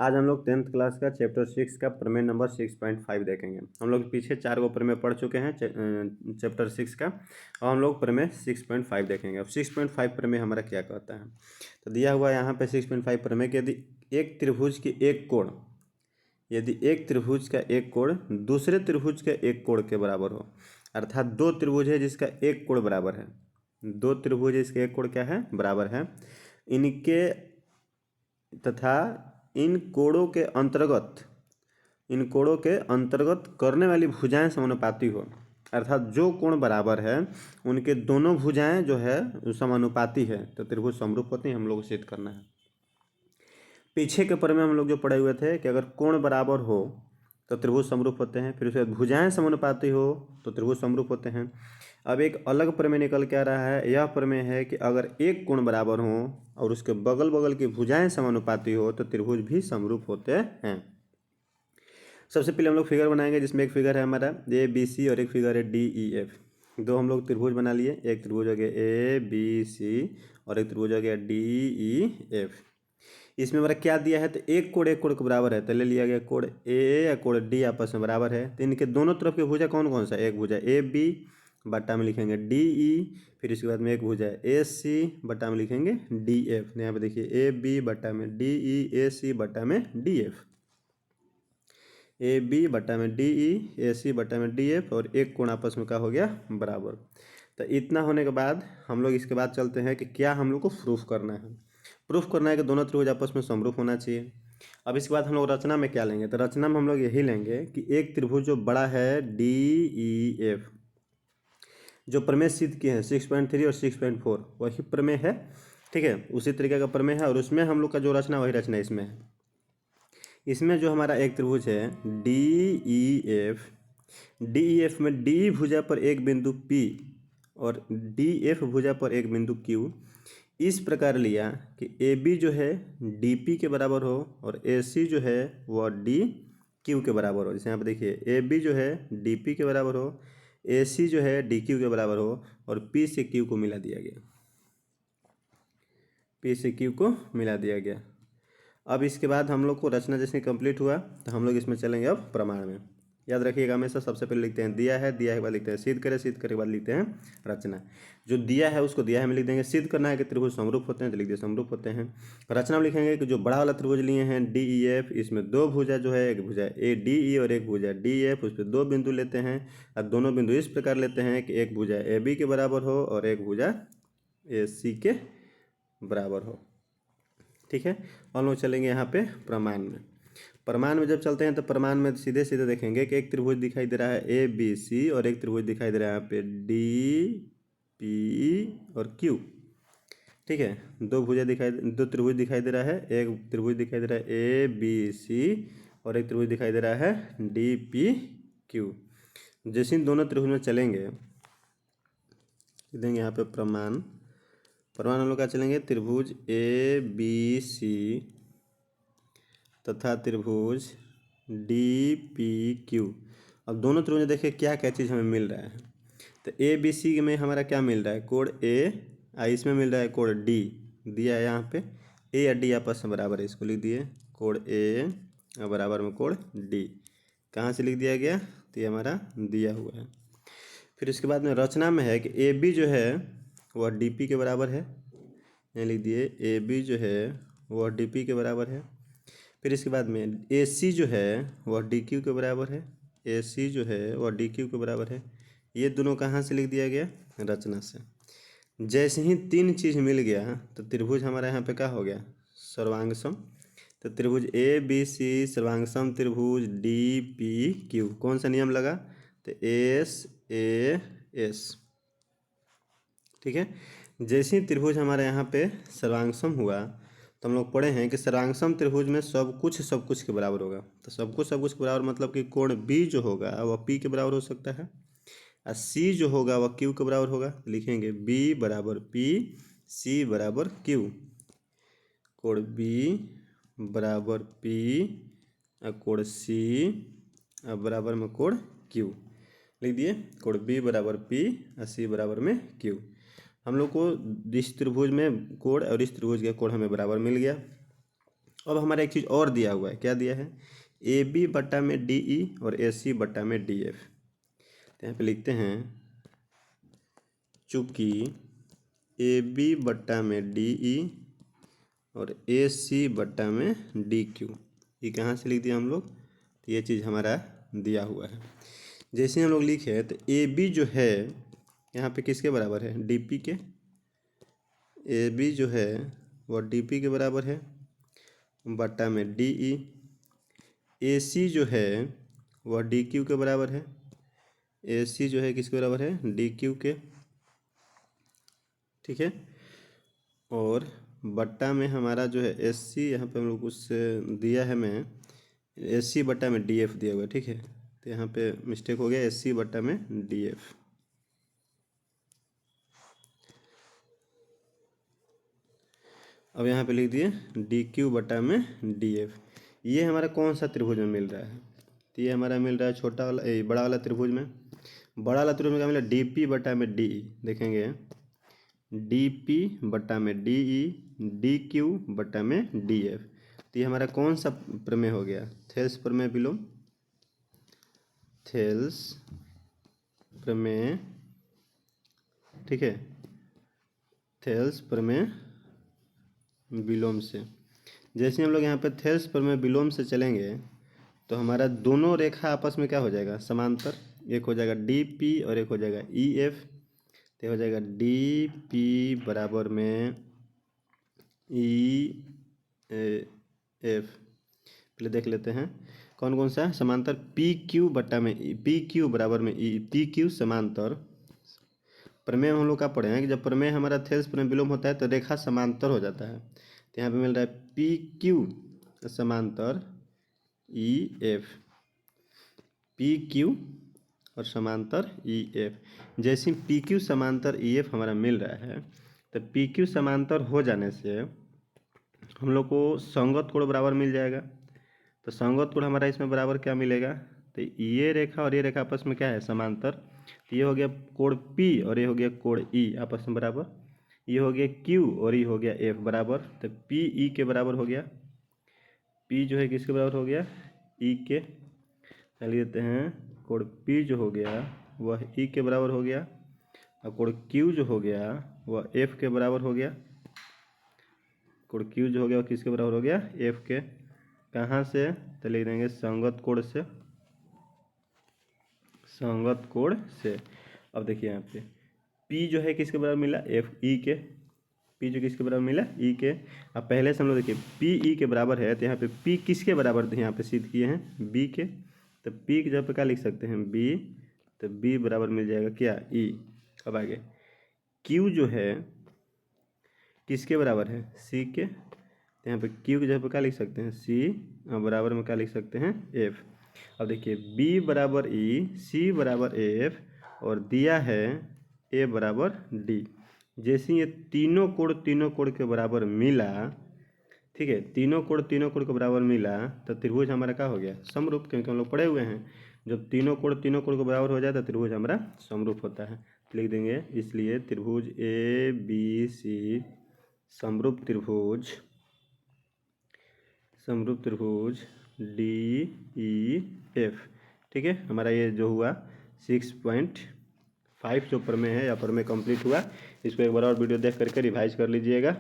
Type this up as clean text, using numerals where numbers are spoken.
आज हम लोग 10th क्लास का चैप्टर 6 का प्रमेय नंबर 6.5 देखेंगे। हम लोग पीछे 4 प्रमेय पढ़ चुके हैं चैप्टर 6 का, और हम लोग प्रमेय 6.5 देखेंगे। अब 6.5 प्रमेय हमारा क्या कहता है, तो दिया हुआ यहाँ पे 6.5 प्रमेय कि यदि एक त्रिभुज की एक कोण, यदि एक त्रिभुज का एक कोण दूसरे त्रिभुज के एक कोण के बराबर हो, अर्थात दो त्रिभुज है जिसका एक कोण बराबर है, दो त्रिभुज इसके एक कोण क्या है, बराबर है, इनके तथा इन कोणों के अंतर्गत करने वाली भुजाएं समानुपाती हो, अर्थात जो कोण बराबर है उनके दोनों भुजाएं जो है समानुपाती है तो त्रिभुज समरूप होते हैं। हम लोग को सिद्ध करना है। पीछे के प्रमेय हम लोग जो पढ़े हुए थे कि अगर कोण बराबर हो तो त्रिभुज समरूप होते हैं, फिर उसके बाद भुजाएं समानुपाती हो तो त्रिभुज समरूप होते हैं। अब एक अलग प्रमेय निकल के आ रहा है। यह प्रमेय है कि अगर एक कोण बराबर हो और उसके बगल बगल की भुजाएं समानुपाती हो तो त्रिभुज भी समरूप होते हैं। सबसे पहले हम लोग फिगर बनाएंगे, जिसमें एक फिगर है हमारा ABC और एक फिगर है DEF। दो हम लोग त्रिभुज बना लिए, एक त्रिभुज हो गया ABC और एक त्रिभुज हो गया DEF। इसमें हमारा क्या दिया है, तो एक कोण के बराबर है तो ले लिया गया कोण A या कोण D आपस में बराबर है, तो इनके दोनों तरफ की भुजा कौन कौन सा, एक भुजा AB बट्टा में लिखेंगे DE, फिर इसके बाद में एक भुजा AC बट्टा में लिखेंगे DF। यहाँ पे देखिए AB बट्टा में DE, AC बट्टा में DF, AB बट्टा में DE, AC बट्टा में DF, और एक कोण आपस में क्या हो गया, बराबर। तो इतना होने के बाद हम लोग इसके बाद चलते हैं कि क्या हम लोग को प्रूफ करना है। प्रूफ करना है कि दोनों त्रिभुज आपस में समरूप होना चाहिए। अब इसके बाद हम लोग रचना में क्या लेंगे, तो रचना में हम लोग यही लेंगे कि एक त्रिभुज जो बड़ा है DEF, जो प्रमेय सिद्ध किए हैं 6.3 और 6.4 वही प्रमेय है, ठीक है, उसी तरीके का प्रमेय है, और उसमें हम लोग का जो रचना वही रचना इसमें है। इसमें जो हमारा एक त्रिभुज है DEF में D भुजा पर एक बिंदु P और DF भुजा पर एक बिंदु Q इस प्रकार लिया कि AB जो है DP के बराबर हो और AC जो है वह DQ के बराबर हो। जैसे यहाँ पर देखिए AB जो है DP के बराबर हो, AC जो है DQ के बराबर हो, और P से Q को मिला दिया गया, P से Q को मिला दिया गया। अब इसके बाद हम लोग को रचना जैसे कंप्लीट हुआ तो हम लोग इसमें चलेंगे अब प्रमाण में। याद रखिएगा हमेशा सबसे पहले लिखते हैं दिया है, दिया के बाद लिखते हैं सिद्ध करे, सिद्ध करे के बाद लिखते हैं रचना। जो दिया है उसको दिया है में लिख देंगे, सिद्ध करना है कि त्रिभुज समरूप होते हैं तो लिख दिए समरूप होते हैं। रचना में लिखेंगे कि जो बड़ा वाला त्रिभुज लिए हैं DEF, इसमें दो भुजा जो है, एक भुजा ADE और एक भुजा DF, उस पर दो बिंदु लेते हैं। अब दोनों बिंदु इस प्रकार लेते हैं कि एक भुजा AB के बराबर हो और एक भुजा AC के बराबर हो, ठीक है। और लोग चलेंगे यहाँ पे प्रमाण में। प्रमाण में जब चलते हैं तो प्रमाण में सीधे सीधे देखेंगे कि एक त्रिभुज दिखाई दे रहा है ABC और एक त्रिभुज दिखाई दे रहा है यहाँ पे DP और Q, ठीक है। दो त्रिभुज दिखाई दे रहा है, एक त्रिभुज दिखाई दे रहा है ABC और एक त्रिभुज दिखाई दे रहा है DPQ। जैसे इन दोनों त्रिभुज में चलेंगे देंगे यहाँ पे प्रमाण हम लोग क्या चलेंगे, त्रिभुज ABC तथा त्रिभुज DPQ। अब दोनों त्रिभुज देखिए क्या क्या चीज़ हमें मिल रहा है, तो ABC में हमारा क्या मिल रहा है, कोण A, इसमें मिल रहा है कोण D, दिया है यहाँ पे A या D आपस में बराबर है, इसको लिख दिए कोण A बराबर में कोण D। कहाँ से लिख दिया गया, तो ये हमारा दिया हुआ है। फिर इसके बाद में रचना में है कि AB जो है वह DP के बराबर है, यहाँ लिख दिए AB जो है वह DP के बराबर है। फिर इसके बाद में AC जो है वह DQ के बराबर है, AC जो है वह DQ के बराबर है। ये दोनों कहाँ से लिख दिया गया, रचना से। जैसे ही तीन चीज़ मिल गया तो त्रिभुज हमारा यहाँ पे क्या हो गया, सर्वांगसम। तो त्रिभुज ABC सर्वांगसम त्रिभुज DPQ कौन सा नियम लगा, तो SAS, ठीक है। जैसे ही त्रिभुज हमारे यहाँ पे सर्वांगसम हुआ तो हम लोग पढ़े हैं कि सर्वांगसम त्रिभुज में सब कुछ के बराबर होगा। तो सब कुछ के बराबर मतलब कि कोण B जो होगा वह P के बराबर हो सकता है, और C जो होगा वह Q के बराबर होगा। लिखेंगे B बराबर P, C बराबर Q, कोण B बराबर P और कोण C बराबर में कोण Q, लिख दिए कोण B बराबर P और C बराबर में Q। हम लोग को इस त्रिभुज में कोण और इस त्रिभुज के कोण हमें बराबर मिल गया। अब हमारा एक चीज़ और दिया हुआ है, क्या दिया है, ए बी बट्टा में डी ई और ए सी बट्टा में डी एफ। तो यहाँ पे लिखते हैं चूँकि ए बी बट्टा में डी ई और ए सी बट्टा में डी क्यू, ये कहाँ से लिख दिया हम लोग, तो ये चीज़ हमारा दिया हुआ है। जैसे हम लोग लिखे तो ए बी जो है यहाँ पे किसके बराबर है, डी पी के, ए बी जो है वह डी पी के बराबर है बट्टा में डी ई, ए सी जो है वह डी क्यू के बराबर है, ए सी जो है किसके बराबर है, डी क्यू के, ठीक है। और बट्टा में हमारा जो है एस सी, यहाँ पे हम लोग उससे दिया है, मैं एस सी बट्टा में डी एफ दिया हुआ है, ठीक है। तो यहाँ पे मिस्टेक हो गया, एस सी बट्टा में डी एफ। अब यहाँ पे लिख दिए डी क्यू बट्टा में डी एफ। ये हमारा कौन सा त्रिभुज में मिल रहा है, तो ये हमारा मिल रहा है छोटा वाला, बड़ा वाला त्रिभुज में। बड़ा वाला त्रिभुज में क्या मिला, डी पी बट्टा में डी ई, देखेंगे डी पी बट्टा में डी ई, डी क्यू बट्टा में डी एफ। तो ये हमारा कौन सा प्रमेय हो गया, थेल्स प्रमेय, विलोम थेल्स प्रमेय, ठीक है, थेल्स प्रमेय विलोम से। जैसे हम लोग यहाँ पे थेल्स प्रमेय विलोम से चलेंगे तो हमारा दोनों रेखा आपस में क्या हो जाएगा, समांतर। एक हो जाएगा डी पी और एक हो जाएगा ई एफ। तो हो जाएगा डी पी बराबर में ई एफ। पहले देख लेते हैं कौन कौन सा है समांतर, पी क्यू बट्टा में पी क्यू बराबर में ई, पी क्यू समांतर। प्रमेय हम लोग का पढ़े हैं कि जब प्रमेय हमारा थेल्स प्रमेय विलोम होता है तो रेखा समांतर हो जाता है। तो यहाँ पे मिल रहा है पी क्यू समांतर ई एफ, पी क्यू और समांतर ई एफ। जैसे पी क्यू समांतर ई एफ हमारा मिल रहा है तो पी क्यू समांतर हो जाने से हम लोग को संगत कोण बराबर मिल जाएगा। तो संगत कोण हमारा इसमें बराबर क्या मिलेगा, तो ये रेखा और ये रेखा आपस में क्या है, समांतर। तो ये हो गया कोण P और ये हो गया कोण E आपस में बराबर। ये हो गया Q और ये हो गया F बराबर। तो P E के बराबर हो गया, P जो है किसके बराबर हो गया, E के। लिख देते हैं कोण P जो हो गया वह E के बराबर हो गया और कोण Q जो हो गया वह F के बराबर हो गया। कोण Q जो हो गया वह किसके बराबर हो गया, F के। कहाँ से, तो लिख देंगे संगत कोण से, संगत कोण से। अब देखिए यहाँ पे P जो है किसके बराबर मिला, F E के, P जो किसके बराबर मिला, E के। अब पहले से हम लोग देखिए P E के बराबर है तो यहाँ पे P किसके बराबर यहाँ पे सिद्ध किए हैं, B के। तो P की जगह पे क्या लिख सकते हैं, B। तो B बराबर मिल जाएगा क्या, E। अब आगे Q जो है किसके बराबर है, C के। तो यहाँ पे Q की जगह पे क्या लिख सकते हैं, C और बराबर में क्या लिख सकते हैं, F। अब देखिए B बराबर E, C बराबर F और दिया है A बराबर D। जैसे ये तीनों कोण के बराबर मिला, ठीक है, तीनों कोण के बराबर मिला तो त्रिभुज हमारा क्या हो गया, समरूप। क्योंकि हम लोग पढ़े हुए हैं जब तीनों कोण के बराबर हो जाए तो त्रिभुज हमारा समरूप होता है। लिख देंगे इसलिए त्रिभुज ABC समरूप त्रिभुज DEF, ठीक है। हमारा ये जो हुआ 6.5 जो प्रमेय है या प्रमेय कंप्लीट हुआ। इसको एक बार और वीडियो देख करके रिवाइज कर लीजिएगा।